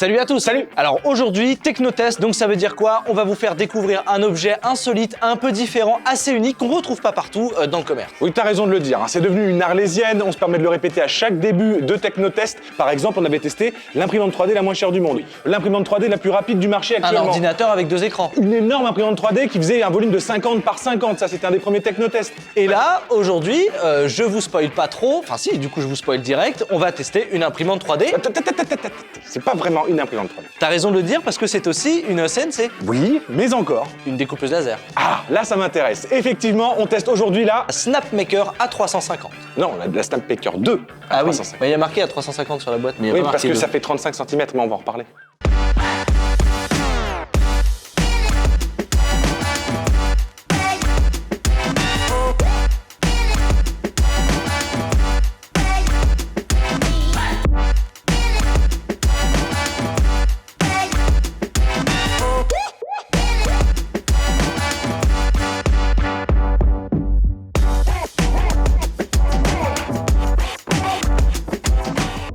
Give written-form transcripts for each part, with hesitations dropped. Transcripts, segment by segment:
Salut à tous. Salut. Alors aujourd'hui, Technotest, donc ça veut dire quoi? On va vous faire découvrir un objet insolite, un peu différent, assez unique, qu'on retrouve pas partout dans le commerce. Oui, t'as raison de le dire, hein. C'est devenu une arlésienne, on se permet de le répéter à chaque début de Technotest. Par exemple, on avait testé l'imprimante 3D la moins chère du monde, l'imprimante 3D la plus rapide du marché Un actuellement. ordinateur avec 2 écrans. Une énorme imprimante 3D qui faisait un volume de 50 par 50, ça c'était un des premiers Technotests. Et là, aujourd'hui, je vous spoil pas trop, enfin si, du coup je vous spoil direct, on va tester une imprimante 3D. C'est pas vraiment une imprimante 3D. T'as raison de le dire parce que c'est aussi une CNC, Oui, mais encore. une découpeuse laser. Ah, là ça m'intéresse. Effectivement, on teste aujourd'hui la... Snapmaker A350. Non, la Snapmaker 2 à Ah oui, 350. il y a marqué A350 sur la boîte, mais il y a Oui, pas parce marqué que deux. ça fait 35 cm, mais on va en reparler.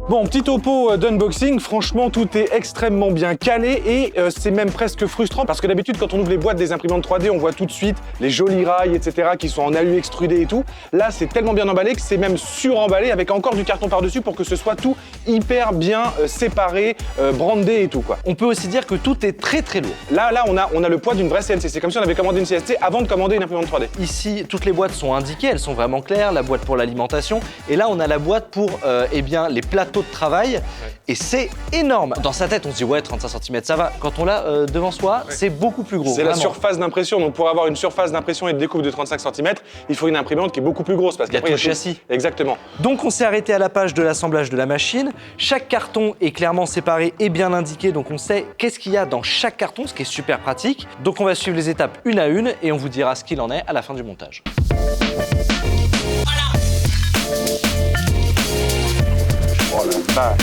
Bon, petit topo d'unboxing, franchement tout est extrêmement bien calé et c'est même presque frustrant parce que d'habitude quand on ouvre les boîtes des imprimantes 3D, on voit tout de suite les jolis rails, etc. qui sont en alu extrudé et tout. Là, c'est tellement bien emballé que c'est même suremballé avec encore du carton par-dessus pour que ce soit tout hyper bien séparé, brandé et tout quoi. On peut aussi dire que tout est très très lourd. Là, on a le poids d'une vraie CNC. C'est comme si on avait commandé une CNC avant de commander une imprimante 3D. Ici, toutes les boîtes sont indiquées, elles sont vraiment claires, la boîte pour l'alimentation, et là on a la boîte pour eh bien, les plateaux de travail, et c'est énorme. Dans sa tête, on se dit ouais, 35 cm ça va. Quand on l'a devant soi, c'est beaucoup plus gros. C'est la vraiment. surface d'impression. Donc pour avoir une surface d'impression et de découpe de 35 cm, il faut une imprimante qui est beaucoup plus grosse parce Il y a qu'après tout le châssis. Exactement. Donc on s'est arrêté à la page de l'assemblage de la machine. Chaque carton est clairement séparé et bien indiqué, donc on sait qu'est-ce qu'il y a dans chaque carton, ce qui est super pratique. Donc on va suivre les étapes une à une et on vous dira ce qu'il en est à la fin du montage. Oh la vache.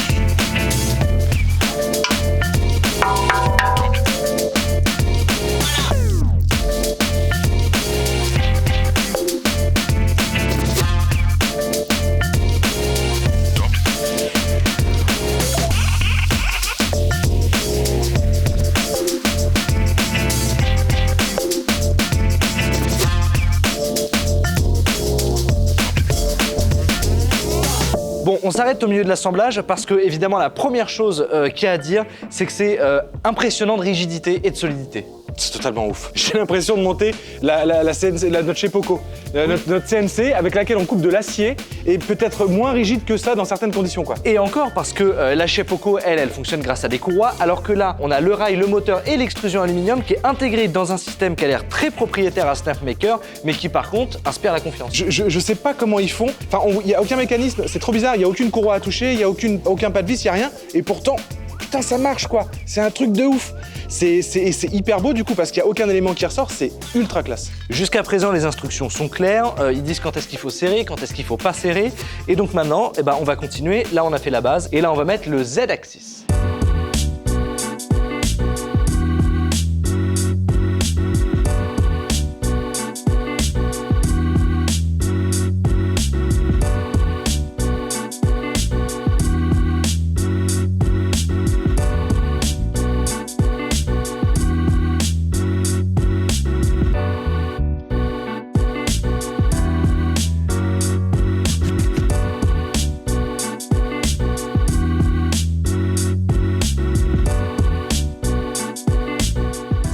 Bon, on s'arrête au milieu de l'assemblage parce que, évidemment, la première chose qu'il y a à dire, c'est que c'est impressionnant de rigidité et de solidité. C'est totalement ouf. J'ai l'impression de monter la CNC, notre chez Poco, notre CNC avec laquelle on coupe de l'acier et peut-être moins rigide que ça dans certaines conditions quoi. Et encore parce que la chez Poco, elle fonctionne grâce à des courroies, alors que là, on a le rail, le moteur et l'extrusion aluminium qui est intégré dans un système qui a l'air très propriétaire à Snapmaker, mais qui par contre inspire la confiance. Je sais pas comment ils font. Enfin, il y a aucun mécanisme. C'est trop bizarre. Il y a aucune courroie à toucher. Il y a aucun pas de vis. Il y a rien. Et pourtant, putain, ça marche quoi. C'est un truc de ouf. C'est hyper beau du coup parce qu'il n'y a aucun élément qui ressort, c'est ultra classe. Jusqu'à présent, les instructions sont claires, ils disent quand est-ce qu'il faut serrer, quand est-ce qu'il faut pas serrer. Et donc maintenant, eh ben, on va continuer. Là, on a fait la base et là, on va mettre le Z-axis.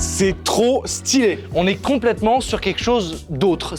C'est trop stylé. On est complètement sur quelque chose d'autre.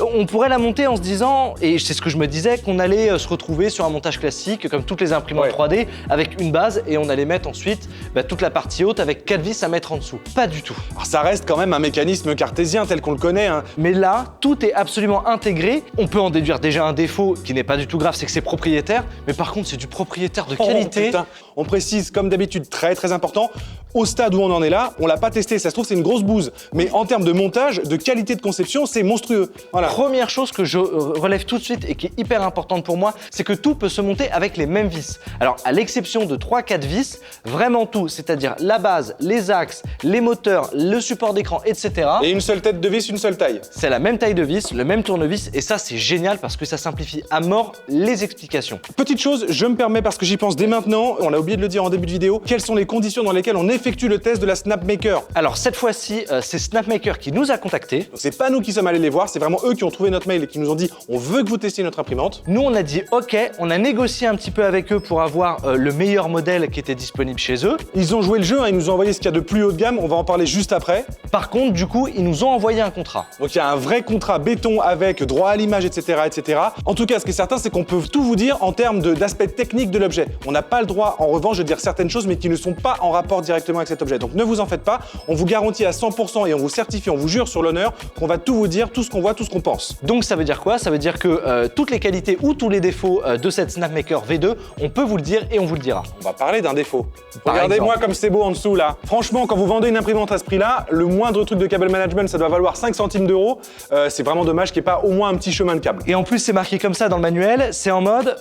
On pourrait la monter en se disant, et c'est ce que je me disais, qu'on allait se retrouver sur un montage classique, comme toutes les imprimantes Ouais. 3D, avec une base, et on allait mettre ensuite toute la partie haute avec 4 vis à mettre en dessous. Pas du tout. Alors, ça reste quand même un mécanisme cartésien tel qu'on le connaît. Hein. Mais là, tout est absolument intégré. On peut en déduire déjà un défaut qui n'est pas du tout grave, c'est que c'est propriétaire. Mais par contre, c'est du propriétaire de qualité. Oh, putain. On précise, comme d'habitude, très très important, au stade où on en est là, on l'a pas testé, ça se trouve c'est une grosse bouse. Mais en termes de montage, de qualité de conception, c'est monstrueux. Voilà. Première chose que je relève tout de suite et qui est hyper importante pour moi, c'est que tout peut se monter avec les mêmes vis. Alors, à l'exception de 3-4 vis, vraiment tout, c'est-à-dire la base, les axes, les moteurs, le support d'écran, etc. Et une seule tête de vis, une seule taille. C'est la même taille de vis, le même tournevis, et ça, c'est génial parce que ça simplifie à mort les explications. Petite chose, je me permets parce que j'y pense dès maintenant, on a oublié de le dire en début de vidéo, quelles sont les conditions dans lesquelles on effectue le test de la Snapmaker. Alors, cette fois-ci, c'est Snapmaker qui nous a contactés. C'est pas nous qui sommes allés les voir, c'est vraiment eux qui ont trouvé notre mail et qui nous ont dit on veut que vous testiez notre imprimante. Nous, on a dit OK, on a négocié un petit peu avec eux pour avoir le meilleur modèle qui était disponible chez eux. Ils ont joué le jeu, hein, ils nous ont envoyé ce qu'il y a de plus haut de gamme, on va en parler juste après. Par contre, du coup, ils nous ont envoyé un contrat. Donc il y a un vrai contrat béton avec droit à l'image, etc., etc. En tout cas, ce qui est certain, c'est qu'on peut tout vous dire en termes d'aspect technique de l'objet. On n'a pas le droit, en revanche, de dire certaines choses, mais qui ne sont pas en rapport directement avec cet objet. Donc ne vous en faites pas, on vous garantit à 100% et on vous certifie, on vous jure sur l'honneur qu'on va tout vous dire, tout ce qu'on voit, tout ce qu'on pense. Donc ça veut dire quoi? Ça veut dire que toutes les qualités ou tous les défauts de cette Snapmaker V2, on peut vous le dire et on vous le dira. On va parler d'un défaut. Par Regardez-moi exemple. comme c'est beau en dessous là. Franchement, quand vous vendez une imprimante à ce prix-là, le moindre truc de câble management, ça doit valoir 5 centimes d'euros. C'est vraiment dommage qu'il n'y ait pas au moins un petit chemin de câble. Et en plus, c'est marqué comme ça dans le manuel, c'est en mode,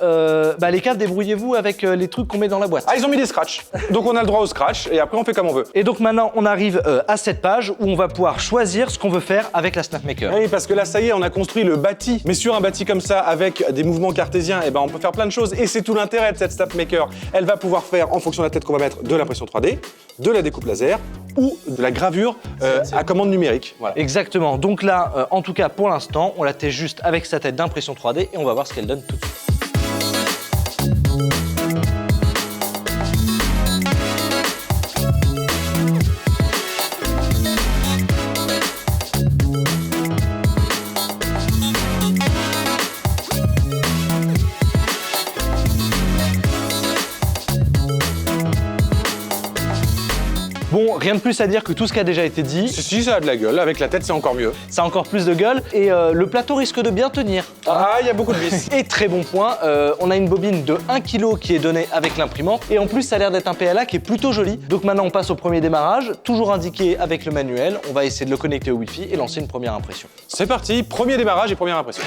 les câbles, débrouillez-vous avec les trucs qu'on met dans la boîte. Ah, ils ont mis des scratchs. Donc on a le droit au scratch et après on fait comme on veut. Et donc maintenant, on arrive à cette page où on va pouvoir choisir ce qu'on veut faire avec la Snapmaker. Oui, parce que là, ça y est, on a construit le bâti. Mais sur un bâti comme ça, avec des mouvements cartésiens, eh ben, on peut faire plein de choses. Et c'est tout l'intérêt de cette Snapmaker. Elle va pouvoir faire, en fonction de la tête qu'on va mettre, de l'impression 3D, de la découpe laser ou de la gravure à commande numérique. Voilà. Exactement. Donc là, en tout cas pour l'instant, on la teste juste avec sa tête d'impression 3D et on va voir ce qu'elle donne tout de suite. Bon, rien de plus à dire que tout ce qui a déjà été dit. Si, ça a de la gueule. Avec la tête, c'est encore mieux. Ça a encore plus de gueule et le plateau risque de bien tenir. Ah, il y a beaucoup de vis. Et très bon point, on a une bobine de 1 kg qui est donnée avec l'imprimante et en plus ça a l'air d'être un PLA qui est plutôt joli. Donc maintenant on passe au premier démarrage, toujours indiqué avec le manuel. On va essayer de le connecter au Wi-Fi et lancer une première impression. C'est parti, premier démarrage et première impression.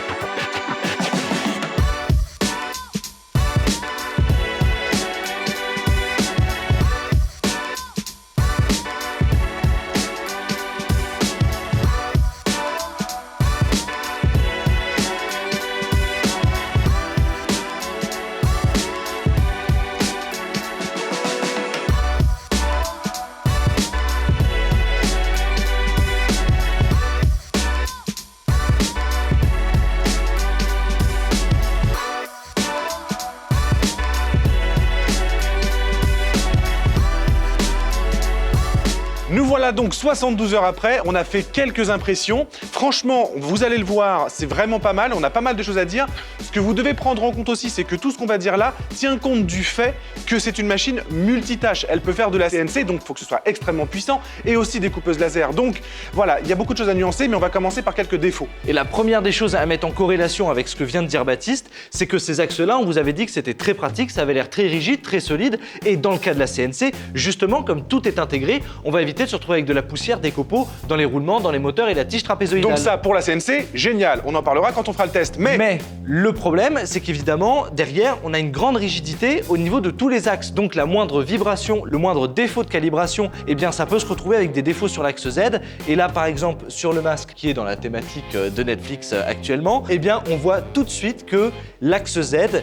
Nous voilà donc 72 heures après, on a fait quelques impressions. Franchement, vous allez le voir, c'est vraiment pas mal, on a pas mal de choses à dire. Ce que vous devez prendre en compte aussi, c'est que tout ce qu'on va dire là tient compte du fait que c'est une machine multitâche. Elle peut faire de la CNC, donc il faut que ce soit extrêmement puissant, et aussi des coupeuses laser. Donc voilà, il y a beaucoup de choses à nuancer, mais on va commencer par quelques défauts. Et la première des choses à mettre en corrélation avec ce que vient de dire Baptiste, c'est que ces axes-là, on vous avait dit que c'était très pratique, ça avait l'air très rigide, très solide, et dans le cas de la CNC, justement, comme tout est intégré, on va éviter de se retrouver avec de la poussière, des copeaux dans les roulements, dans les moteurs et la tige trapézoïdale. Donc ça, pour la CNC, génial, on en parlera quand on fera le test. Mais le problème, c'est qu'évidemment, derrière, on a une grande rigidité au niveau de tous les axes. Donc la moindre vibration, le moindre défaut de calibration, eh bien ça peut se retrouver avec des défauts sur l'axe Z. Et là, par exemple, sur le masque qui est dans la thématique de Netflix actuellement, eh bien on voit tout de suite que l'axe Z,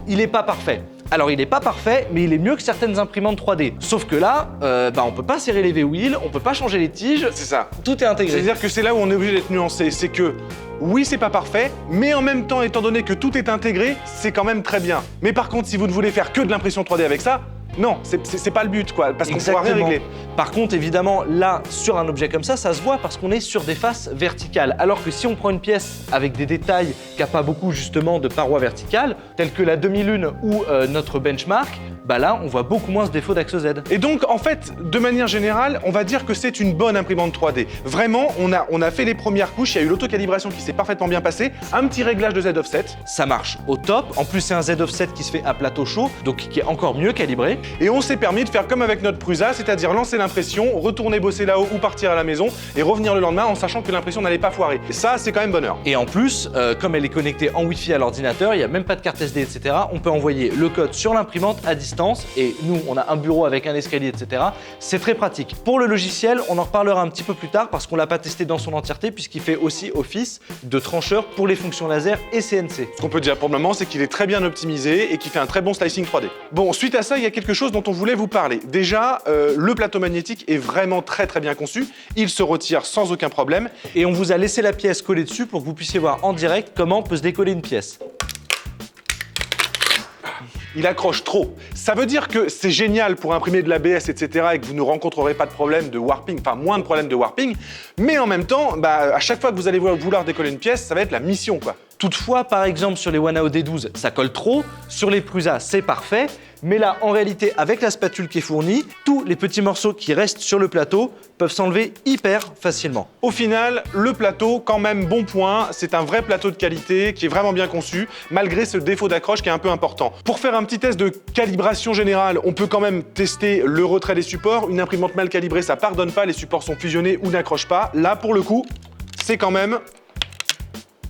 il n'est pas parfait. Alors il n'est pas parfait, mais il est mieux que certaines imprimantes 3D. Sauf que là, on peut pas serrer les V-wheels, on peut pas changer les tiges. c'est ça. Tout est intégré. C'est-à-dire que c'est là où on est obligé d'être nuancé, c'est que oui, c'est pas parfait, mais en même temps, étant donné que tout est intégré, c'est quand même très bien. Mais par contre, si vous ne voulez faire que de l'impression 3D avec ça, non, c'est pas le but, quoi, parce qu'on pourra rien régler. Par contre, évidemment, là, sur un objet comme ça se voit parce qu'on est sur des faces verticales. Alors que si on prend une pièce avec des détails qui n'a pas beaucoup, justement, de parois verticales, telles que la demi-lune ou notre benchmark, bah là, on voit beaucoup moins ce défaut d'axe Z. Et donc, en fait, de manière générale, on va dire que c'est une bonne imprimante 3D. Vraiment, on a fait les premières couches, il y a eu l'autocalibration qui s'est parfaitement bien passée, un petit réglage de Z offset. Ça marche au top. En plus, c'est un Z offset qui se fait à plateau chaud, donc qui est encore mieux calibré. Et on s'est permis de faire comme avec notre Prusa, c'est-à-dire lancer l'impression, retourner bosser là-haut ou partir à la maison et revenir le lendemain en sachant que l'impression n'allait pas foirer. Et ça, c'est quand même bonheur. Et en plus, comme elle est connectée en Wi-Fi à l'ordinateur, il n'y a même pas de carte SD, etc. On peut envoyer le code sur l'imprimante à distance et nous, on a un bureau avec un escalier, etc. C'est très pratique. Pour le logiciel, on en reparlera un petit peu plus tard parce qu'on l'a pas testé dans son entièreté puisqu'il fait aussi office de trancheur pour les fonctions laser et CNC. Ce qu'on peut dire pour le moment, c'est qu'il est très bien optimisé et qu'il fait un très bon slicing 3D. Bon, suite à ça, il y a quelque chose dont on voulait vous parler. Déjà, le plateau magnétique est vraiment très bien conçu. Il se retire sans aucun problème. Et on vous a laissé la pièce collée dessus pour que vous puissiez voir en direct comment peut se décoller une pièce. Il accroche trop. Ça veut dire que c'est génial pour imprimer de l'ABS, etc. et que vous ne rencontrerez pas de problème de warping, enfin moins de problèmes de warping, mais en même temps, à chaque fois que vous allez vouloir décoller une pièce, ça va être la mission, quoi. Toutefois, par exemple, sur les Wanao D12, ça colle trop. Sur les Prusa, c'est parfait. Mais là, en réalité, avec la spatule qui est fournie, tous les petits morceaux qui restent sur le plateau peuvent s'enlever hyper facilement. Au final, le plateau, quand même bon point, c'est un vrai plateau de qualité qui est vraiment bien conçu, malgré ce défaut d'accroche qui est un peu important. Pour faire un petit test de calibration générale, on peut quand même tester le retrait des supports. Une imprimante mal calibrée, ça pardonne pas, les supports sont fusionnés ou n'accrochent pas. Là, pour le coup, c'est quand même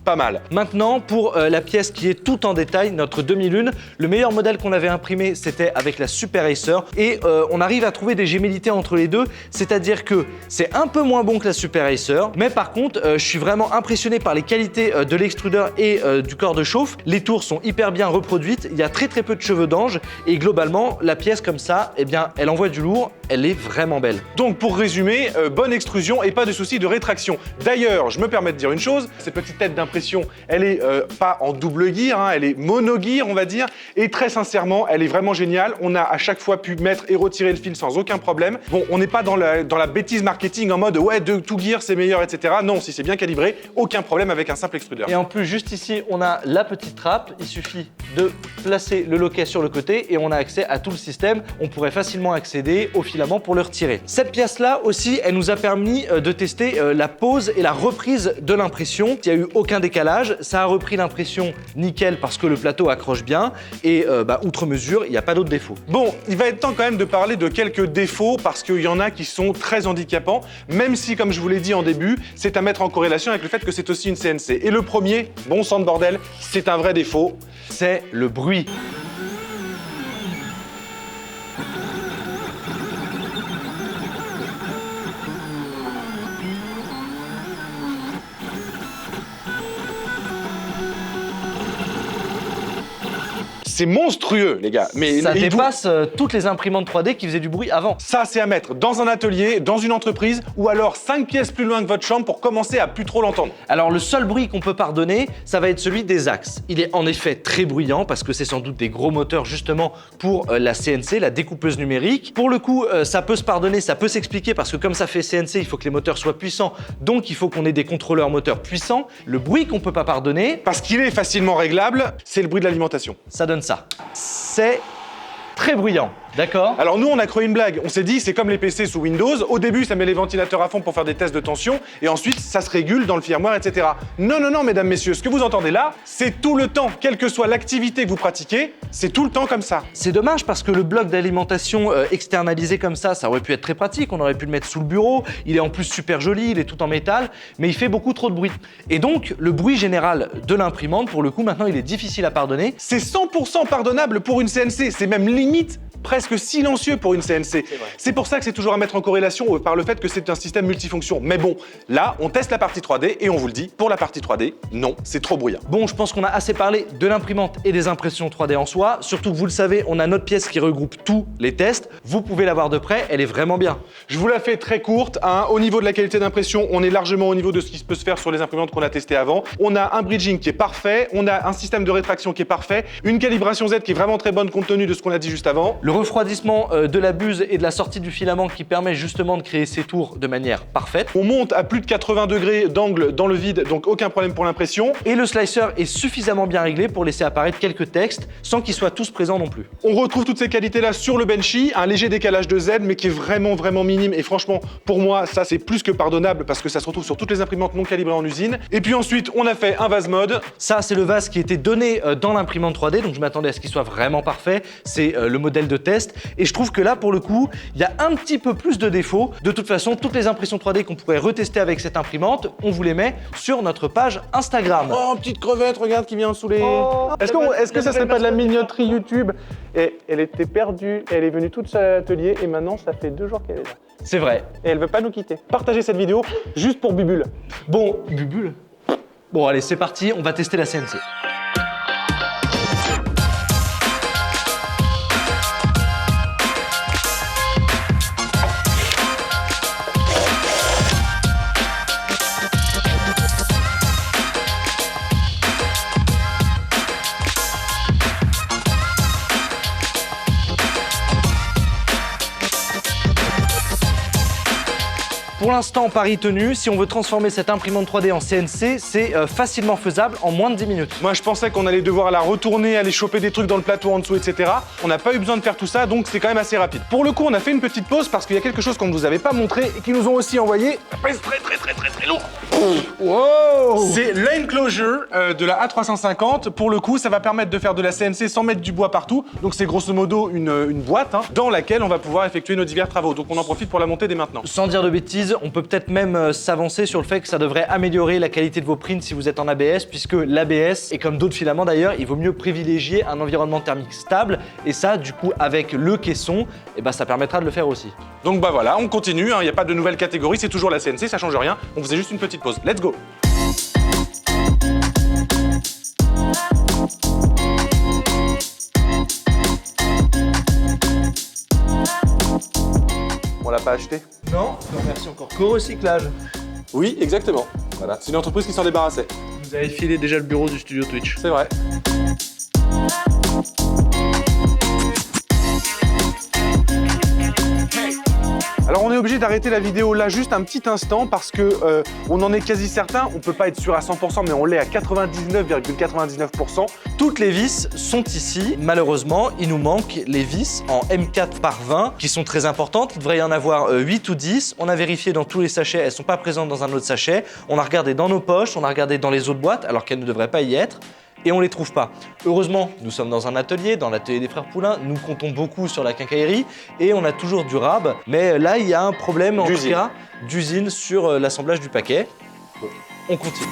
pas mal. Maintenant, pour la pièce qui est tout en détail, notre demi-lune, le meilleur modèle qu'on avait imprimé, c'était avec la Super Acer. Et on arrive à trouver des gémellités entre les deux, c'est-à-dire que c'est un peu moins bon que la Super Acer, mais par contre, je suis vraiment impressionné par les qualités de l'extrudeur et du corps de chauffe. Les tours sont hyper bien reproduites, il y a très peu de cheveux d'ange, et globalement, la pièce comme ça, eh bien, elle envoie du lourd, elle est vraiment belle. Donc pour résumer, bonne extrusion et pas de souci de rétraction. D'ailleurs, je me permets de dire une chose, cette petite tête d'impression, elle est pas en double gear, hein, elle est mono gear, on va dire, et très sincèrement, elle est vraiment géniale. On a à chaque fois pu mettre et retirer le fil sans aucun problème. Bon, on n'est pas dans la bêtise marketing en mode ouais, de tout gear c'est meilleur, etc. Non, si c'est bien calibré, aucun problème avec un simple extrudeur. Et en plus, juste ici, on a la petite trappe. Il suffit de placer le loquet sur le côté et on a accès à tout le système. On pourrait facilement accéder au filament pour le retirer. Cette pièce-là aussi, elle nous a permis de tester la pose et la reprise de l'impression. Il n'y a eu aucun décalage, ça a repris l'impression nickel parce que le plateau accroche bien et outre mesure, il n'y a pas d'autres défauts. Bon, il va être temps quand même de parler de quelques défauts parce qu'il y en a qui sont très handicapants, même si, comme je vous l'ai dit en début, c'est à mettre en corrélation avec le fait que c'est aussi une CNC. Et le premier, bon sang de bordel, c'est un vrai défaut. C'est le bruit. C'est monstrueux, les gars. Mais ça dépasse toutes les imprimantes 3D qui faisaient du bruit avant. Ça, c'est à mettre dans un atelier, dans une entreprise, ou alors 5 pièces plus loin que votre chambre pour commencer à plus trop l'entendre. Alors, le seul bruit qu'on peut pardonner, ça va être celui des axes. Il est en effet très bruyant parce que c'est sans doute des gros moteurs justement pour la CNC, la découpeuse numérique. Pour le coup, ça peut se pardonner, ça peut s'expliquer parce que comme ça fait CNC, il faut que les moteurs soient puissants, donc il faut qu'on ait des contrôleurs moteurs puissants. Le bruit qu'on peut pas pardonner, parce qu'il est facilement réglable, c'est le bruit de l'alimentation. Ça donne ça. C'est très bruyant. D'accord. Alors nous, on a créé une blague. On s'est dit, c'est comme les PC sous Windows. Au début, ça met les ventilateurs à fond pour faire des tests de tension, et ensuite, ça se régule dans le firmware, etc. Non, non, non, mesdames, messieurs, ce que vous entendez là, c'est tout le temps, quelle que soit l'activité que vous pratiquez, c'est tout le temps comme ça. C'est dommage parce que le bloc d'alimentation externalisé comme ça aurait pu être très pratique. On aurait pu le mettre sous le bureau. Il est en plus super joli, il est tout en métal, mais il fait beaucoup trop de bruit. Et donc, le bruit général de l'imprimante, pour le coup, maintenant, il est difficile à pardonner. C'est 100% pardonnable pour une CNC. C'est même limite presque silencieux pour une CNC. C'est pour ça que c'est toujours à mettre en corrélation par le fait que c'est un système multifonction. Mais bon, là, on teste la partie 3D et on vous le dit, pour la partie 3D, non, c'est trop bruyant. Bon, je pense qu'on a assez parlé de l'imprimante et des impressions 3D en soi. Surtout que vous le savez, on a notre pièce qui regroupe tous les tests. Vous pouvez la voir de près, elle est vraiment bien. Je vous la fais très courte. Hein. Au niveau de la qualité d'impression, on est largement au niveau de ce qui peut se faire sur les imprimantes qu'on a testées avant. On a un bridging qui est parfait, on a un système de rétraction qui est parfait, une calibration Z qui est vraiment très bonne compte tenu de ce qu'on a dit juste avant. Le refroidissement de la buse et de la sortie du filament qui permet justement de créer ces tours de manière parfaite. On monte à plus de 80 degrés d'angle dans le vide, donc aucun problème pour l'impression. Et le slicer est suffisamment bien réglé pour laisser apparaître quelques textes sans qu'ils soient tous présents non plus. On retrouve toutes ces qualités-là sur le Benchy, un léger décalage de Z, mais qui est vraiment minime. Et franchement, pour moi, ça c'est plus que pardonnable parce que ça se retrouve sur toutes les imprimantes non calibrées en usine. Et puis ensuite, on a fait un vase mode. Ça, c'est le vase qui était donné dans l'imprimante 3D, donc je m'attendais à ce qu'il soit vraiment parfait. C'est le modèle de test. Et je trouve que là, pour le coup, il y a un petit peu plus de défauts. De toute façon, toutes les impressions 3D qu'on pourrait retester avec cette imprimante, on vous les met sur notre page Instagram. Oh, petite crevette, regarde qui vient sous les... Est-ce que ça serait pas de la mignoterie YouTube? Et elle était perdue, elle est venue toute seule à l'atelier et maintenant ça fait 2 jours qu'elle est là. C'est vrai. Et elle veut pas nous quitter. Partagez cette vidéo juste pour Bubule. Bon, Bubule. Bon, allez, c'est parti, on va tester la CNC. Pour l'instant, pari tenu, si on veut transformer cette imprimante 3D en CNC, c'est facilement faisable en moins de 10 minutes. Moi, je pensais qu'on allait devoir la retourner, aller choper des trucs dans le plateau en dessous, etc. On n'a pas eu besoin de faire tout ça, donc c'est quand même assez rapide. Pour le coup, on a fait une petite pause parce qu'il y a quelque chose qu'on ne vous avait pas montré et qui nous ont aussi envoyé. Ça pèse très lourd. Wow. C'est l'enclosure de la A350. Pour le coup, ça va permettre de faire de la CNC sans mettre du bois partout. Donc c'est grosso modo une boîte dans laquelle on va pouvoir effectuer nos divers travaux. Donc on en profite pour la monter dès maintenant. Sans dire de bêtises, on peut peut-être même s'avancer sur le fait que ça devrait améliorer la qualité de vos prints si vous êtes en ABS, puisque l'ABS, et comme d'autres filaments d'ailleurs, il vaut mieux privilégier un environnement thermique stable. Et ça, du coup, avec le caisson, ça permettra de le faire aussi. Donc bah voilà, on continue, il n'y a pas de nouvelle catégorie, c'est toujours la CNC, ça change rien. On faisait juste une petite pause. Let's go! On l'a pas acheté? Non, merci encore. Co-recyclage. Oui, exactement. Voilà, c'est une entreprise qui s'en débarrassait. Vous avez filé déjà le bureau du studio Twitch. C'est vrai. Alors on est obligé d'arrêter la vidéo là juste un petit instant parce que on en est quasi certain, on peut pas être sûr à 100% mais on l'est à 99,99%. Toutes les vis sont ici. Malheureusement, il nous manque les vis en M4 par 20 qui sont très importantes. Il devrait y en avoir 8 ou 10. On a vérifié dans tous les sachets, elles sont pas présentes dans un autre sachet. On a regardé dans nos poches, on a regardé dans les autres boîtes alors qu'elles ne devraient pas y être. Et on les trouve pas. Heureusement, nous sommes dans un atelier, dans l'atelier des frères Poulain, nous comptons beaucoup sur la quincaillerie et on a toujours du rab, mais là il y a un problème en tout cas d'usine sur l'assemblage du paquet. Bon, on continue.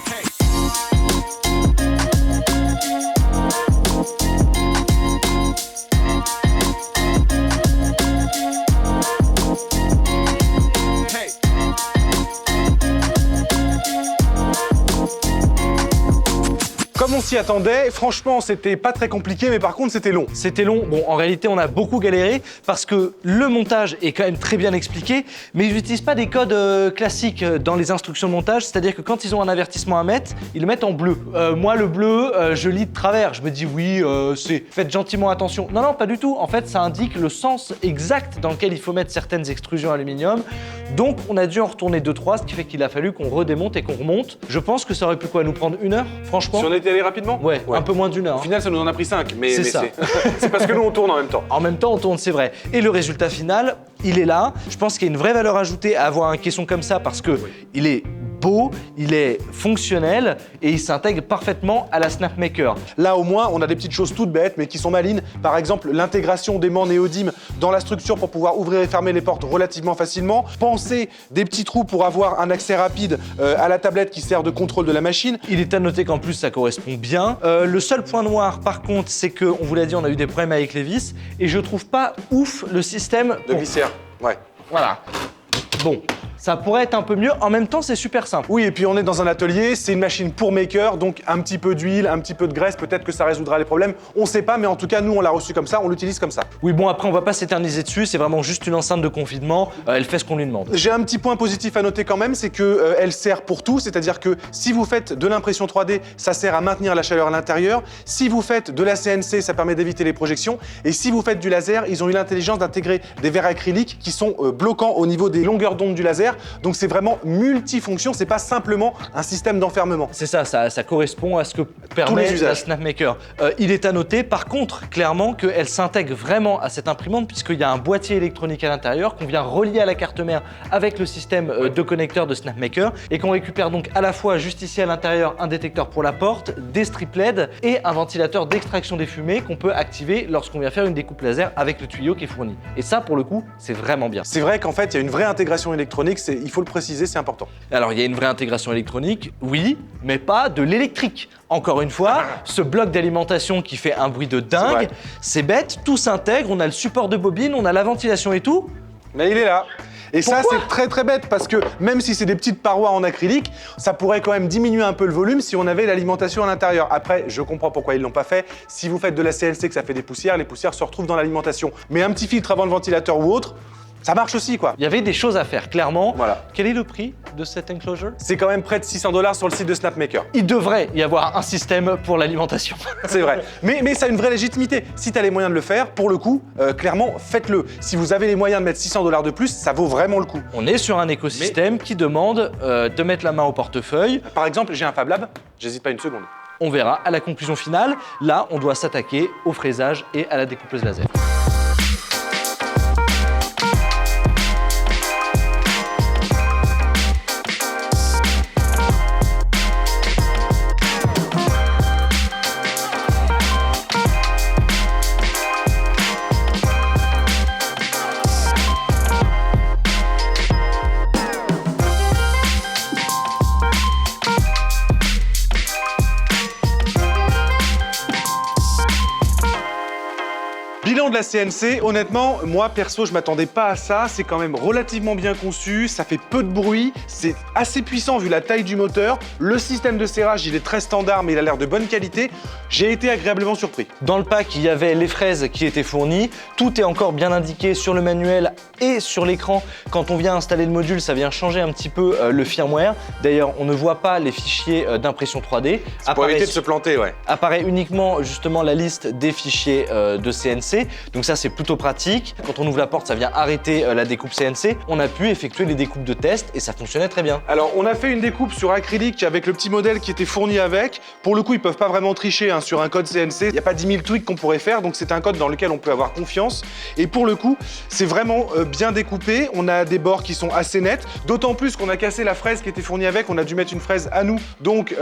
Comme on s'y attendait, franchement c'était pas très compliqué mais par contre c'était long. C'était long, bon en réalité on a beaucoup galéré parce que le montage est quand même très bien expliqué mais ils n'utilisent pas des codes classiques dans les instructions de montage, c'est-à-dire que quand ils ont un avertissement à mettre, ils le mettent en bleu. Moi le bleu, je lis de travers, je me dis oui, faites gentiment attention. Non, non, pas du tout, en fait ça indique le sens exact dans lequel il faut mettre certaines extrusions aluminium. Donc on a dû en retourner 2-3, ce qui fait qu'il a fallu qu'on redémonte et qu'on remonte. Je pense que ça aurait pu quoi, nous prendre 1 heure, franchement. Si on était allé rapidement? Ouais, un peu moins d'1 heure. Au final, ça nous en a pris 5, mais c'est ça. C'est parce que nous, on tourne en même temps. En même temps, on tourne, c'est vrai. Et le résultat final, il est là. Je pense qu'il y a une vraie valeur ajoutée à avoir un caisson comme ça parce que il est beau, il est fonctionnel et il s'intègre parfaitement à la Snapmaker. Là, au moins, on a des petites choses toutes bêtes, mais qui sont malines. Par exemple, l'intégration d'aimants néodymes dans la structure pour pouvoir ouvrir et fermer les portes relativement facilement. Penser des petits trous pour avoir un accès rapide à la tablette qui sert de contrôle de la machine. Il est à noter qu'en plus, ça correspond bien. Le seul point noir, par contre, c'est que, on vous l'a dit, on a eu des problèmes avec les vis et je trouve pas ouf le système de glissière. Ouais. Voilà. Bon. Ça pourrait être un peu mieux, en même temps c'est super simple. Oui, et puis on est dans un atelier, c'est une machine pour maker, donc un petit peu d'huile, un petit peu de graisse, peut-être que ça résoudra les problèmes. On sait pas, mais en tout cas, nous on l'a reçu comme ça, on l'utilise comme ça. Oui, bon après on va pas s'éterniser dessus, c'est vraiment juste une enceinte de confinement, elle fait ce qu'on lui demande. J'ai un petit point positif à noter quand même, c'est que elle sert pour tout, c'est-à-dire que si vous faites de l'impression 3D, ça sert à maintenir la chaleur à l'intérieur. Si vous faites de la CNC, ça permet d'éviter les projections. Et si vous faites du laser, ils ont eu l'intelligence d'intégrer des verres acryliques qui sont bloquants au niveau des longueurs d'onde du laser. derrière. Donc c'est vraiment multifonction, c'est pas simplement un système d'enfermement. C'est ça, ça correspond à ce que permet la SnapMaker. Il est à noter par contre clairement qu'elle s'intègre vraiment à cette imprimante puisqu'il y a un boîtier électronique à l'intérieur qu'on vient relier à la carte mère avec le système de connecteur de SnapMaker et qu'on récupère donc à la fois juste ici à l'intérieur un détecteur pour la porte, des strips LED et un ventilateur d'extraction des fumées qu'on peut activer lorsqu'on vient faire une découpe laser avec le tuyau qui est fourni. Et ça pour le coup c'est vraiment bien. C'est vrai qu'en fait il y a une vraie intégration électronique, il faut le préciser, c'est important. Alors il y a une vraie intégration électronique, oui, mais pas de l'électrique. Encore une fois, ce bloc d'alimentation qui fait un bruit de dingue, c'est bête, tout s'intègre, on a le support de bobine, on a la ventilation et tout. Mais il est là. Et Pourquoi ? ça, c'est très très bête parce que même si c'est des petites parois en acrylique, ça pourrait quand même diminuer un peu le volume si on avait l'alimentation à l'intérieur. Après, je comprends pourquoi ils l'ont pas fait. Si vous faites de la CNC que ça fait des poussières, les poussières se retrouvent dans l'alimentation. Mais un petit filtre avant le ventilateur ou autre, ça marche aussi quoi. Il y avait des choses à faire, clairement. Voilà. Quel est le prix de cet enclosure ? C'est quand même près de 600 $ sur le site de SnapMaker. Il devrait y avoir un système pour l'alimentation. C'est vrai. Mais ça a une vraie légitimité. Si tu as les moyens de le faire, pour le coup, clairement, faites-le. Si vous avez les moyens de mettre 600 $ de plus, ça vaut vraiment le coup. On est sur un écosystème qui demande de mettre la main au portefeuille. Par exemple, j'ai un Fab Lab, j'hésite pas une seconde. On verra à la conclusion finale. Là, on doit s'attaquer au fraisage et à la découpeuse laser. Bilan de la CNC, honnêtement, moi perso, je m'attendais pas à ça. C'est quand même relativement bien conçu, ça fait peu de bruit, c'est assez puissant vu la taille du moteur. Le système de serrage, il est très standard, mais il a l'air de bonne qualité. J'ai été agréablement surpris. Dans le pack, il y avait les fraises qui étaient fournies. Tout est encore bien indiqué sur le manuel et sur l'écran. Quand on vient installer le module, ça vient changer un petit peu le firmware. D'ailleurs, on ne voit pas les fichiers d'impression 3D. Pour éviter de se planter, ouais. Apparaît uniquement justement la liste des fichiers de CNC. Donc ça, c'est plutôt pratique. Quand on ouvre la porte, ça vient arrêter la découpe CNC. On a pu effectuer les découpes de test et ça fonctionnait très bien. Alors, on a fait une découpe sur acrylique avec le petit modèle qui était fourni avec. Pour le coup, ils peuvent pas vraiment tricher hein, sur un code CNC. Il n'y a pas 10 000 tweaks qu'on pourrait faire, donc c'est un code dans lequel on peut avoir confiance. Et pour le coup, c'est vraiment bien découpé. On a des bords qui sont assez nets. D'autant plus qu'on a cassé la fraise qui était fournie avec. On a dû mettre une fraise à nous, donc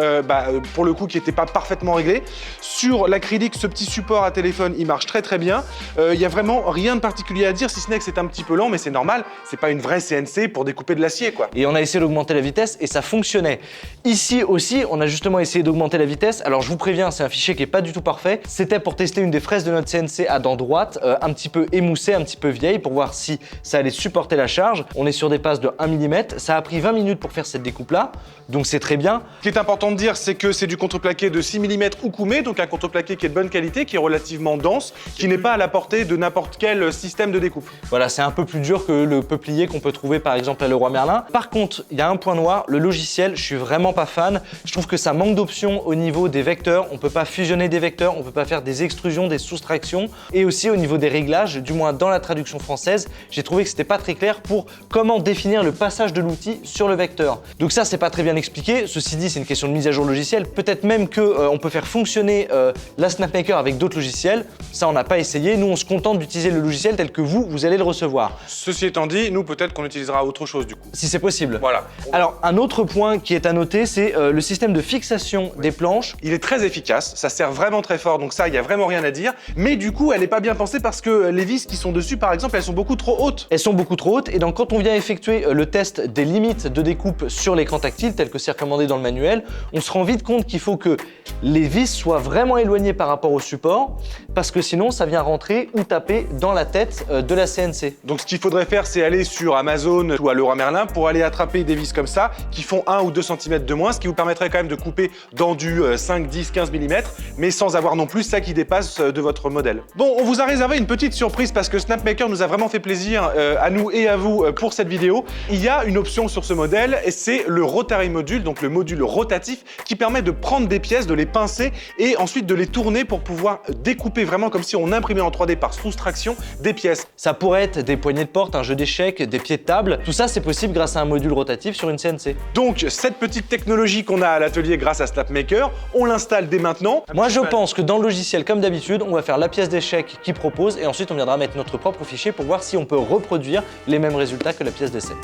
pour le coup, qui n'était pas parfaitement réglée. Sur l'acrylique, ce petit support à téléphone, il marche très très bien. Il n'y a vraiment rien de particulier à dire, si ce n'est que c'est un petit peu lent, mais c'est normal. C'est pas une vraie CNC pour découper de l'acier, quoi. Et on a essayé d'augmenter la vitesse et ça fonctionnait. Ici aussi, on a justement essayé d'augmenter la vitesse. Alors je vous préviens, c'est un fichier qui est pas du tout parfait. C'était pour tester une des fraises de notre CNC à dent droite, un petit peu émoussée, un petit peu vieille, pour voir si ça allait supporter la charge. On est sur des passes de 1 mm. Ça a pris 20 minutes pour faire cette découpe-là, donc c'est très bien. Ce qui est important de dire, c'est que c'est du contreplaqué de 6 mm Okoume, donc un contreplaqué qui est de bonne qualité, qui est relativement dense, qui n'est pas à la portée de n'importe quel système de découpe. Voilà, c'est un peu plus dur que le peuplier qu'on peut trouver par exemple à Leroy Merlin. Par contre, il y a un point noir, le logiciel, je suis vraiment pas fan. Je trouve que ça manque d'options au niveau des vecteurs. On peut pas fusionner des vecteurs, on peut pas faire des extrusions, des soustractions. Et aussi au niveau des réglages, du moins dans la traduction française, j'ai trouvé que c'était pas très clair pour comment définir le passage de l'outil sur le vecteur. Donc ça, c'est pas très bien expliqué. Ceci dit, c'est une question de mise à jour logicielle. Peut-être même que on peut faire fonctionner la SnapMaker avec d'autres logiciels. Ça, on n'a pas essayé. Nous, on se contente d'utiliser le logiciel tel que vous allez le recevoir. Ceci étant dit, nous, peut-être qu'on utilisera autre chose du coup. Si c'est possible. Voilà. Alors, un autre point qui est à noter, c'est le système de fixation des planches. Il est très efficace, ça sert vraiment très fort, donc ça, il n'y a vraiment rien à dire. Mais du coup, elle n'est pas bien pensée parce que les vis qui sont dessus, par exemple, elles sont beaucoup trop hautes. Elles sont beaucoup trop hautes et donc quand on vient effectuer le test des limites de découpe sur l'écran tactile, tel que c'est recommandé dans le manuel, on se rend vite compte qu'il faut que les vis soient vraiment éloignées par rapport au support, parce que sinon, ça vient rentrer ou taper dans la tête de la CNC. Donc ce qu'il faudrait faire, c'est aller sur Amazon ou à Leroy Merlin pour aller attraper des vis comme ça, qui font 1 ou 2 cm de moins, ce qui vous permettrait quand même de couper dans du 5, 10, 15 mm, mais sans avoir non plus ça qui dépasse de votre modèle. Bon, on vous a réservé une petite surprise parce que SnapMaker nous a vraiment fait plaisir à nous et à vous pour cette vidéo. Il y a une option sur ce modèle et c'est le Rotary Module, donc le module rotatif qui permet de prendre des pièces, de les pincer et ensuite de les tourner pour pouvoir découper vraiment comme si on imprimait en 3D 3D par soustraction des pièces. Ça pourrait être des poignées de porte, un jeu d'échecs, des pieds de table. Tout ça, c'est possible grâce à un module rotatif sur une CNC. Donc, cette petite technologie qu'on a à l'atelier grâce à Snapmaker, on l'installe dès maintenant. Moi, je pense que dans le logiciel, comme d'habitude, on va faire la pièce d'échec qu'il propose et ensuite on viendra mettre notre propre fichier pour voir si on peut reproduire les mêmes résultats que la pièce d'essai.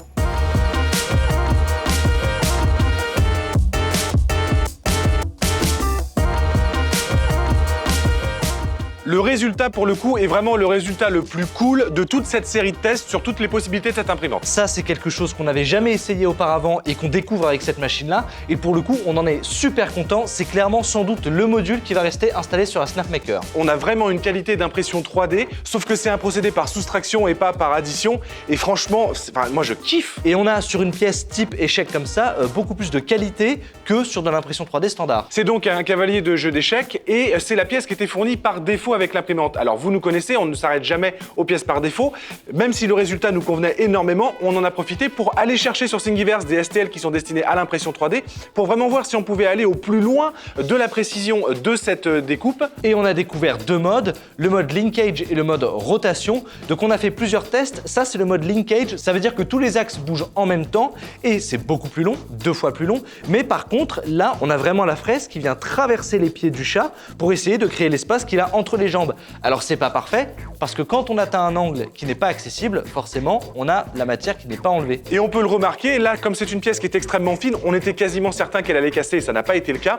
Le résultat, pour le coup, est vraiment le résultat le plus cool de toute cette série de tests sur toutes les possibilités de cette imprimante. Ça, c'est quelque chose qu'on n'avait jamais essayé auparavant et qu'on découvre avec cette machine-là. Et pour le coup, on en est super content. C'est clairement sans doute le module qui va rester installé sur la Snapmaker. On a vraiment une qualité d'impression 3D, sauf que c'est un procédé par soustraction et pas par addition. Et franchement, moi je kiffe. Et on a sur une pièce type échec comme ça, beaucoup plus de qualité que sur de l'impression 3D standard. C'est donc un cavalier de jeu d'échecs et c'est la pièce qui était fournie par défaut avec l'imprimante. Alors vous nous connaissez, on ne s'arrête jamais aux pièces par défaut. Même si le résultat nous convenait énormément, on en a profité pour aller chercher sur Thingiverse des STL qui sont destinés à l'impression 3D pour vraiment voir si on pouvait aller au plus loin de la précision de cette découpe. Et on a découvert deux modes, le mode linkage et le mode rotation. Donc on a fait plusieurs tests. Ça, c'est le mode linkage. Ça veut dire que tous les axes bougent en même temps et c'est beaucoup plus long, 2 fois plus long. Mais par contre, là, on a vraiment la fraise qui vient traverser les pieds du chat pour essayer de créer l'espace qu'il a entre les jambes. Alors c'est pas parfait parce que quand on atteint un angle qui n'est pas accessible, forcément, on a la matière qui n'est pas enlevée. Et on peut le remarquer, là, comme c'est une pièce qui est extrêmement fine, on était quasiment certain qu'elle allait casser et ça n'a pas été le cas.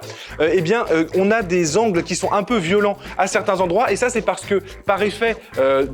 On a des angles qui sont un peu violents à certains endroits et ça c'est parce que par effet,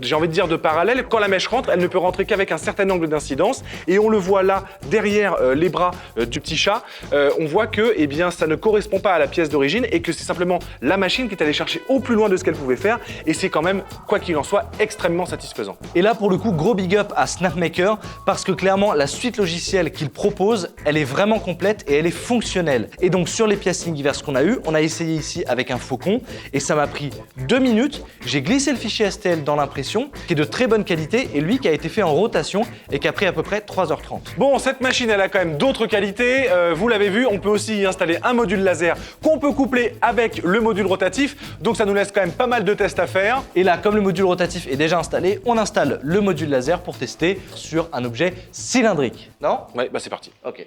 j'ai envie de dire de parallèle, quand la mèche rentre, elle ne peut rentrer qu'avec un certain angle d'incidence et on le voit là, derrière les bras du petit chat, on voit que ça ne correspond pas à la pièce d'origine et que c'est simplement la machine qui est allée chercher au plus loin de ce qu'elle pouvait faire et c'est quand même, quoi qu'il en soit, extrêmement satisfaisant. Et là, pour le coup, gros big up à Snapmaker parce que clairement, la suite logicielle qu'il propose, elle est vraiment complète et elle est fonctionnelle. Et donc, sur les pièces Thingiverse qu'on a eues, on a essayé ici avec un faucon et ça m'a pris 2 minutes. J'ai glissé le fichier STL dans l'impression, qui est de très bonne qualité et lui qui a été fait en rotation et qui a pris à peu près 3h30. Bon, cette machine, elle a quand même d'autres qualités. Vous l'avez vu, on peut aussi y installer un module laser qu'on peut coupler avec le module rotatif. Donc, ça nous laisse quand même pas mal de tests à faire. Et là, comme le module rotatif est déjà installé, on installe le module laser pour tester sur un objet cylindrique. Non? Ouais, bah c'est parti. Ok.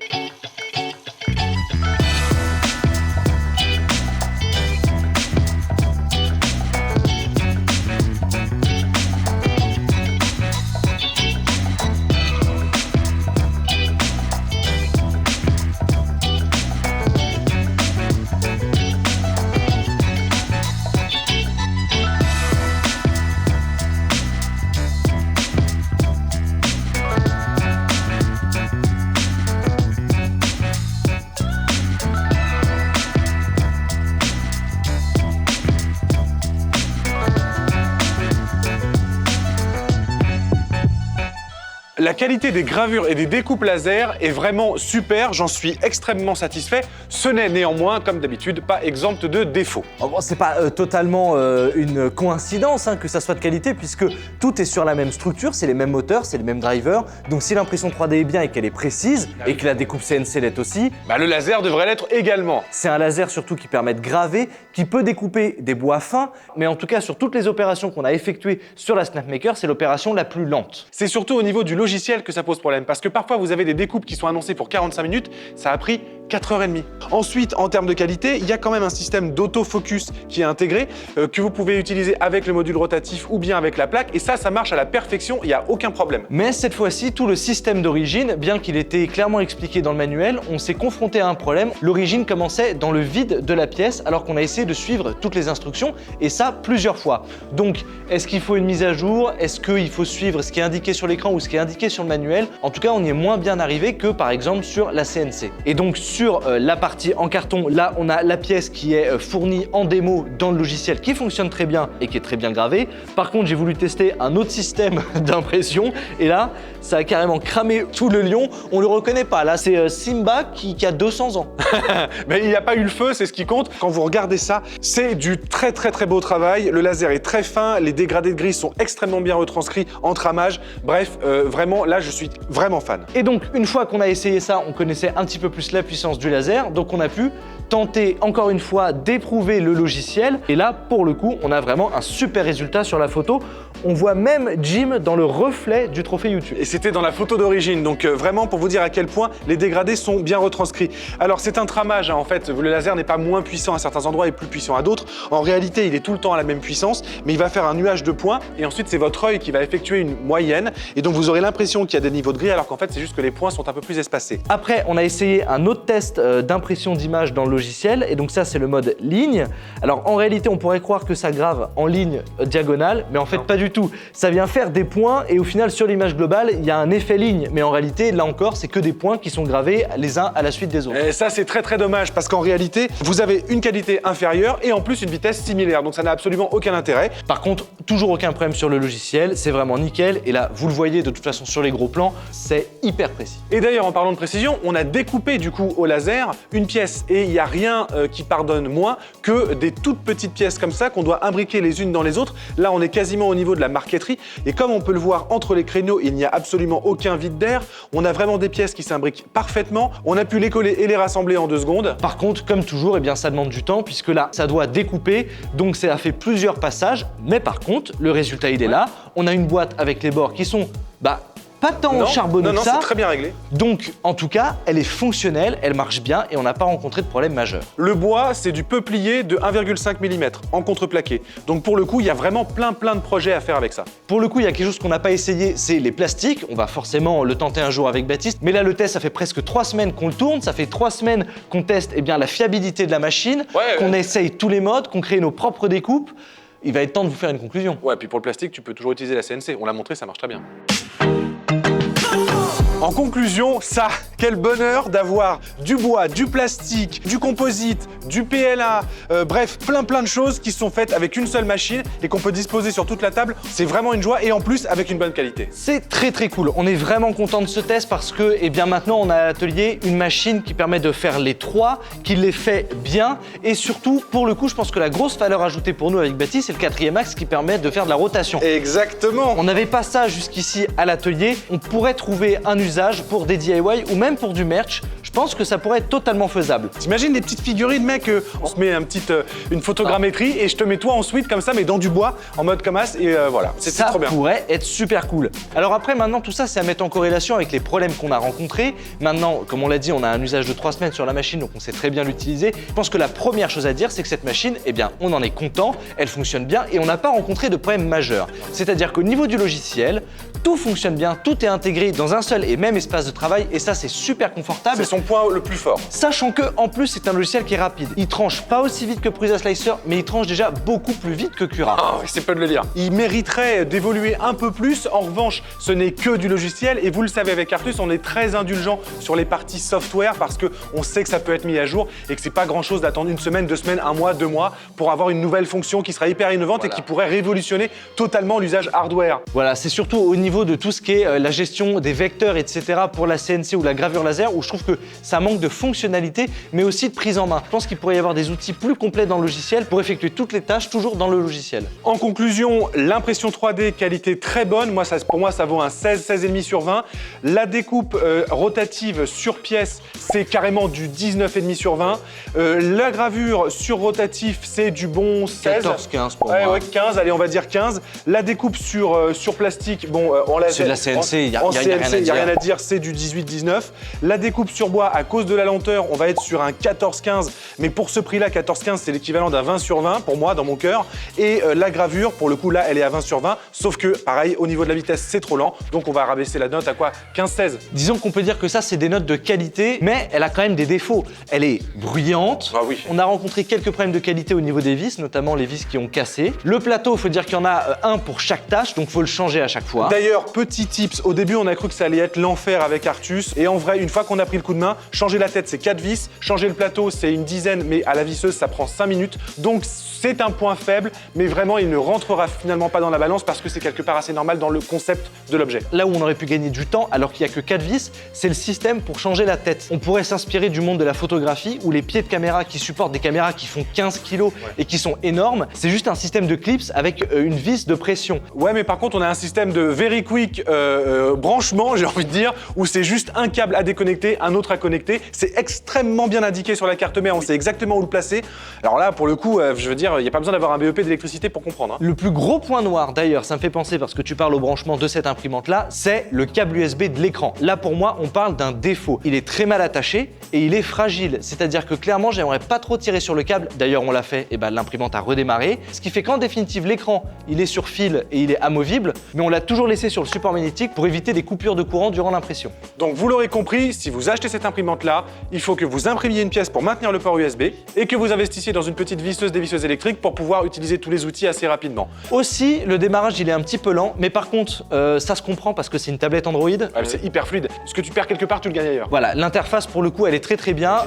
La qualité des gravures et des découpes laser est vraiment super, j'en suis extrêmement satisfait. Ce n'est néanmoins, comme d'habitude, pas exempt de défauts. Oh, bon, c'est pas totalement une coïncidence que ça soit de qualité puisque tout est sur la même structure, c'est les mêmes moteurs, c'est les mêmes drivers. Donc si l'impression 3D est bien et qu'elle est précise et que la découpe CNC l'est aussi, le laser devrait l'être également. C'est un laser surtout qui permet de graver, qui peut découper des bois fins, mais en tout cas sur toutes les opérations qu'on a effectuées sur la Snapmaker, c'est l'opération la plus lente. C'est surtout au niveau du logiciel que ça pose problème, parce que parfois vous avez des découpes qui sont annoncées pour 45 minutes, ça a pris 4h30. Ensuite, en termes de qualité, il y a quand même un système d'autofocus qui est intégré, que vous pouvez utiliser avec le module rotatif ou bien avec la plaque, et ça marche à la perfection, il n'y a aucun problème. Mais cette fois-ci, tout le système d'origine, bien qu'il était clairement expliqué dans le manuel, on s'est confronté à un problème. L'origine commençait dans le vide de la pièce, alors qu'on a essayé de suivre toutes les instructions, et ça plusieurs fois. Donc, est-ce qu'il faut une mise à jour? Est-ce qu'il faut suivre ce qui est indiqué sur l'écran ou ce qui est indiqué sur le manuel? En tout cas, on y est moins bien arrivé que par exemple sur la CNC. Et donc, sur la partie en carton, là, on a la pièce qui est fournie en démo dans le logiciel qui fonctionne très bien et qui est très bien gravée. Par contre, j'ai voulu tester un autre système d'impression et là, ça a carrément cramé tout le lion. On le reconnaît pas. Là, c'est Simba qui a 200 ans. Mais il n'y a pas eu le feu, c'est ce qui compte. Quand vous regardez ça, c'est du très beau travail. Le laser est très fin, les dégradés de gris sont extrêmement bien retranscrits en tramage. Bref, vraiment, là, je suis vraiment fan. Et donc, une fois qu'on a essayé ça, on connaissait un petit peu plus la puissance puissance du laser, donc on a pu tenter encore une fois d'éprouver le logiciel. Et là, pour le coup, on a vraiment un super résultat sur la photo. On voit même Jim dans le reflet du trophée YouTube. Et c'était dans la photo d'origine, donc vraiment pour vous dire à quel point les dégradés sont bien retranscrits. Alors c'est un tramage, hein, en fait, le laser n'est pas moins puissant à certains endroits et plus puissant à d'autres. En réalité, il est tout le temps à la même puissance, mais il va faire un nuage de points et ensuite c'est votre œil qui va effectuer une moyenne et donc vous aurez l'impression qu'il y a des niveaux de gris alors qu'en fait c'est juste que les points sont un peu plus espacés. Après, on a essayé un autre test d'impression d'image dans le logiciel et donc ça c'est le mode ligne. Alors en réalité, on pourrait croire que ça grave en ligne diagonale, mais en fait pas du tout. Ça vient faire des points et au final sur l'image globale, il y a un effet ligne, mais en réalité là encore, c'est que des points qui sont gravés les uns à la suite des autres. Et ça c'est très dommage parce qu'en réalité, vous avez une qualité inférieure et en plus une vitesse similaire, donc ça n'a absolument aucun intérêt. Par contre, toujours aucun problème sur le logiciel, c'est vraiment nickel et là, vous le voyez de toute façon sur les gros plans, c'est hyper précis. Et d'ailleurs, en parlant de précision, on a découpé du coup au laser une pièce et il n'y a rien qui pardonne moins que des toutes petites pièces comme ça qu'on doit imbriquer les unes dans les autres. Là, on est quasiment au niveau de la marqueterie et comme on peut le voir entre les créneaux, il n'y a absolument aucun vide d'air. On a vraiment des pièces qui s'imbriquent parfaitement. On a pu les coller et les rassembler en 2 secondes. Par contre, comme toujours, eh bien, ça demande du temps puisque là, ça doit découper, donc ça a fait plusieurs passages. Mais par contre, le résultat, il est là. On a une boîte avec les bords qui sont pas tant charbonneux que ça. Non, c'est très bien réglé. Donc, en tout cas, elle est fonctionnelle, elle marche bien et on n'a pas rencontré de problème majeur. Le bois, c'est du peuplier de 1,5 mm en contreplaqué. Donc pour le coup, il y a vraiment plein de projets à faire avec ça. Pour le coup, il y a quelque chose qu'on n'a pas essayé, c'est les plastiques. On va forcément le tenter un jour avec Baptiste. Mais là, le test, ça fait presque 3 semaines qu'on le tourne. Ça fait 3 semaines qu'on teste la fiabilité de la machine, qu'on essaye tous les modes, qu'on crée nos propres découpes. Il va être temps de vous faire une conclusion. Ouais, puis pour le plastique, tu peux toujours utiliser la CNC. On l'a montré, ça marche très bien. En conclusion, ça, quel bonheur d'avoir du bois, du plastique, du composite, du PLA, bref, plein de choses qui sont faites avec une seule machine et qu'on peut disposer sur toute la table. C'est vraiment une joie et en plus avec une bonne qualité. C'est très cool. On est vraiment content de ce test parce que maintenant on a à l'atelier une machine qui permet de faire les 3, qui les fait bien et surtout pour le coup je pense que la grosse valeur ajoutée pour nous avec Baptiste c'est le 4e axe qui permet de faire de la rotation. Exactement. On n'avait pas ça jusqu'ici à l'atelier. On pourrait trouver un usage pour des DIY ou même pour du merch. Je pense que ça pourrait être totalement faisable. T'imagines des petites figurines, mec, on se met une photogrammétrie et je te mets toi ensuite comme ça, mais dans du bois, en mode comme as, et voilà, c'est trop bien. Ça pourrait être super cool. Alors après, maintenant, tout ça, c'est à mettre en corrélation avec les problèmes qu'on a rencontrés. Maintenant, comme on l'a dit, on a un usage de 3 semaines sur la machine, donc on sait très bien l'utiliser. Je pense que la première chose à dire, c'est que cette machine, on en est content, elle fonctionne bien et on n'a pas rencontré de problème majeur. C'est-à-dire qu'au niveau du logiciel, tout fonctionne bien, tout est intégré dans un seul et même espace de travail et ça, c'est super confortable. C'est son point le plus fort. Sachant que, en plus, c'est un logiciel qui est rapide. Il tranche pas aussi vite que Prusa Slicer, mais il tranche déjà beaucoup plus vite que Cura. Ah oui, c'est peu de le dire. Il mériterait d'évoluer un peu plus. En revanche, ce n'est que du logiciel et vous le savez avec Artus, on est très indulgent sur les parties software parce qu'on sait que ça peut être mis à jour et que c'est pas grand-chose d'attendre 1 semaine, 2 semaines, 1 mois, 2 mois pour avoir une nouvelle fonction qui sera hyper innovante et qui pourrait révolutionner totalement l'usage hardware. Voilà, c'est surtout au niveau de tout ce qui est la gestion des vecteurs, etc. pour la CNC ou la gravure laser où je trouve que ça manque de fonctionnalité mais aussi de prise en main. Je pense qu'il pourrait y avoir des outils plus complets dans le logiciel pour effectuer toutes les tâches toujours dans le logiciel. En conclusion, l'impression 3D qualité très bonne. Pour moi, ça vaut un 16,5 sur 20. La découpe rotative sur pièce, c'est carrément du 19,5 sur 20. La gravure sur rotatif, c'est du bon 16. 14-15 pour moi. Ouais, 15, allez, on va dire 15. La découpe sur plastique, on l'a. C'est de la CNC, il n'y a rien à dire, c'est du 18-19. La découpe sur bois, à cause de la lenteur, on va être sur un 14-15, mais pour ce prix-là, 14-15, c'est l'équivalent d'un 20 sur 20 pour moi, dans mon cœur. Et la gravure, pour le coup, là, elle est à 20 sur 20, sauf que, pareil, au niveau de la vitesse, c'est trop lent, donc on va rabaisser la note à quoi? 15-16. Disons qu'on peut dire que ça, c'est des notes de qualité, mais elle a quand même des défauts. Elle est bruyante. Ah oui. On a rencontré quelques problèmes de qualité au niveau des vis, notamment les vis qui ont cassé. Le plateau, il faut dire qu'il y en a un pour chaque tâche, donc il faut le changer à chaque fois. D'ailleurs, petit tips, au début, on a cru que ça allait être l'enfer avec Artus, et en vrai, une fois qu'on a pris le coup de main, changer la tête, c'est 4 vis, changer le plateau, c'est une dizaine, mais à la visseuse, ça prend 5 minutes, donc c'est un point faible, mais vraiment, il ne rentrera finalement pas dans la balance parce que c'est quelque part assez normal dans le concept de l'objet. Là où on aurait pu gagner du temps, alors qu'il n'y a que 4 vis, c'est le système pour changer la tête. On pourrait s'inspirer du monde de la photographie où les pieds de caméra qui supportent des caméras qui font 15 kg et qui sont énormes, c'est juste un système de clips avec une vis de pression. Ouais, mais par contre, on a un système de vérification very quick branchement, j'ai envie de dire, où c'est juste un câble à déconnecter, un autre à connecter. C'est extrêmement bien indiqué sur la carte mère, on sait exactement où le placer. Alors là, pour le coup, je veux dire, il n'y a pas besoin d'avoir un BEP d'électricité pour comprendre. Hein. Le plus gros point noir, d'ailleurs, ça me fait penser parce que tu parles au branchement de cette imprimante-là, c'est le câble USB de l'écran. Là, pour moi, on parle d'un défaut. Il est très mal attaché et il est fragile. C'est-à-dire que clairement, j'aimerais pas trop tirer sur le câble. D'ailleurs, on l'a fait, et ben l'imprimante a redémarré. Ce qui fait qu'en définitive, l'écran, il est sur fil et il est amovible, mais on l'a toujours laissé sur le support magnétique pour éviter des coupures de courant durant l'impression. Donc vous l'aurez compris, si vous achetez cette imprimante-là, il faut que vous imprimiez une pièce pour maintenir le port USB et que vous investissiez dans une petite visseuse dévisseuse électrique pour pouvoir utiliser tous les outils assez rapidement. Aussi, le démarrage, il est un petit peu lent, mais par contre, ça se comprend parce que c'est une tablette Android. C'est hyper fluide. Ce que tu perds quelque part, tu le gagnes ailleurs. Voilà, l'interface pour le coup, elle est très bien.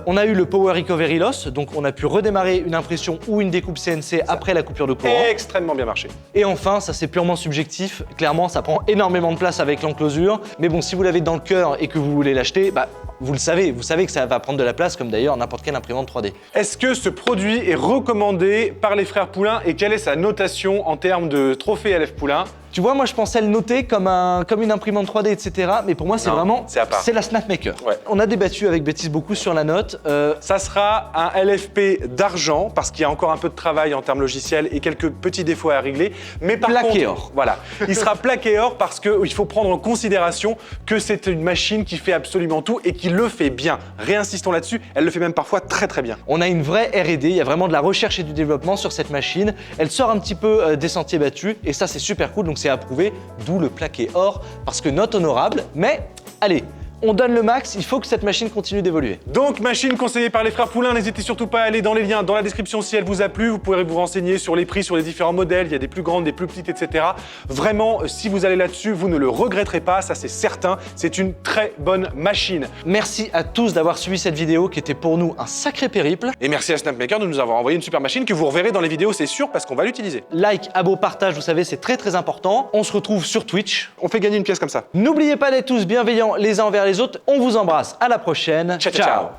On a eu le Power Recovery Loss, donc on a pu redémarrer une impression ou une découpe CNC après la coupure de courant. Extrêmement bien marché. Et enfin, ça c'est purement subjectif. Clairement, ça prend énormément de place avec l'enclosure. Mais bon, si vous l'avez dans le cœur et que vous voulez l'acheter, bah, vous savez que ça va prendre de la place, comme d'ailleurs n'importe quelle imprimante 3D. Est-ce que ce produit est recommandé par les frères Poulain et quelle est sa notation en termes de trophée LF Poulain? Tu vois, moi je pensais le noter comme une imprimante 3D, etc. Mais pour moi, c'est vraiment, c'est la Snapmaker. Ouais. On a débattu avec Bêtise beaucoup sur la note. Ça sera un LFP d'argent parce qu'il y a encore un peu de travail en termes logiciels et quelques petits défauts à régler. Mais par plaqué contre, or. Voilà, il sera plaqué or parce qu'il faut prendre en considération que c'est une machine qui fait absolument tout et qui le fait bien. Réinsistons là-dessus, elle le fait même parfois très bien. On a une vraie R&D, il y a vraiment de la recherche et du développement sur cette machine. Elle sort un petit peu des sentiers battus et ça c'est super cool, donc c'est approuvé, d'où le plaqué or, parce que note honorable, mais allez, on donne le max, il faut que cette machine continue d'évoluer. Donc, machine conseillée par les frères Poulain, n'hésitez surtout pas à aller dans les liens dans la description si elle vous a plu. Vous pourrez vous renseigner sur les prix, sur les différents modèles, il y a des plus grandes, des plus petites, etc. Vraiment, si vous allez là-dessus, vous ne le regretterez pas, ça c'est certain, c'est une très bonne machine. Merci à tous d'avoir suivi cette vidéo qui était pour nous un sacré périple. Et merci à Snapmaker de nous avoir envoyé une super machine que vous reverrez dans les vidéos, c'est sûr, parce qu'on va l'utiliser. Like, abo, partage, vous savez, c'est très important. On se retrouve sur Twitch. On fait gagner une pièce comme ça. N'oubliez pas d'être tous bienveillants les uns envers les autres. On vous embrasse. À la prochaine. Ciao.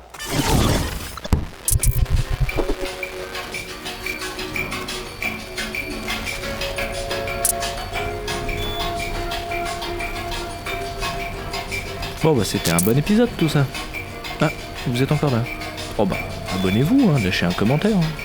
Bon bah c'était un bon épisode tout ça. Ah, vous êtes encore là. Oh bah abonnez-vous, hein, lâchez un commentaire. Hein.